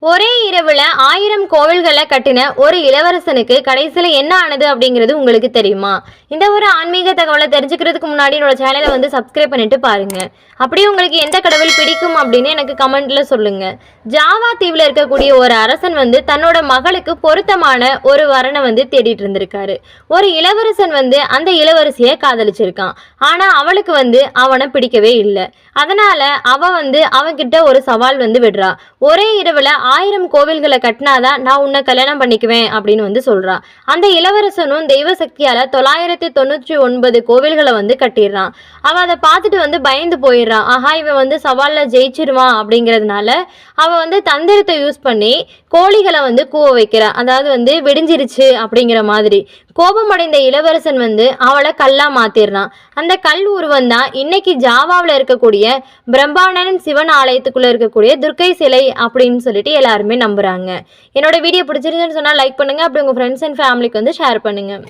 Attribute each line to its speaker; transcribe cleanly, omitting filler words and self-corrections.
Speaker 1: ஒரே இரவுல 1000 கோவில்களை கட்டின ஒரு இளவரசனுக்கு கடைசியில என்ன ஆனது அப்படிங்கிறது உங்களுக்கு தெரியுமா? இந்த ஒரு ஆன்மீக தகவலை தெரிஞ்சுக்கிறதுக்கு முன்னாடி என்னோட சேனலை வந்து சப்ஸ்கிரைப் பண்ணிட்டு பாருங்க. அப்படியே உங்களுக்கு எந்த கடவுள் பிடிக்கும் அப்படின்னு எனக்கு கமெண்ட்ல சொல்லுங்க. ஜாவா தீவுல இருக்கக்கூடிய ஒரு அரசன் வந்து தன்னோட மகளுக்கு பொருத்தமான ஒரு வரனை வந்து தேடிட்டு இருந்திருக்காரு. ஒரு இளவரசன் வந்து அந்த இளவரசியை காதலிச்சிருக்கான். ஆனா அவளுக்கு வந்து அவனை பிடிக்கவே இல்லை. அதனால அவ வந்து அவன்கிட்ட ஒரு சவால் வந்து விடுறா. ஒரே இரவுல 1000 கோவில்களை கட்டினாதான் நான் உன்னை கல்யாணம் பண்ணிக்குவேன் அப்படின்னு வந்து சொல்றா. அந்த இளவரசனும் தெய்வ சக்தியால 999 கோவில்களை வந்து கட்டிடுறான். அவ அதை பார்த்துட்டு வந்து பயந்து போயிடுறான். ஆஹா, இவன் வந்து சவால்ல ஜெயிச்சிருவான் அப்படிங்கிறதுனால அவ வந்து தந்திரத்தை யூஸ் பண்ணி கோழிகளை வந்து கூவ வைக்கிறான். அதாவது வந்து விடிஞ்சிருச்சு அப்படிங்கிற மாதிரி. கோபமடைந்த இளவரசன் வந்து அவளை கல்லா மாத்திடுறான். அந்த கல் உருவம் தான் இன்னைக்கு ஜாவாவில் இருக்கக்கூடிய பிரம்மானன் சிவன் ஆலயத்துக்குள்ள இருக்கக்கூடிய துர்க்கை சிலை அப்படின்னு சொல்லிட்டு எல்லாருமே நம்புறாங்க. என்னோட வீடியோ பிடிச்சிருந்துன்னு சொன்னா லைக் பண்ணுங்க. அப்படி உங்க ஃப்ரெண்ட்ஸ் அண்ட் ஃபேமிலிக்கு வந்து ஷேர் பண்ணுங்க.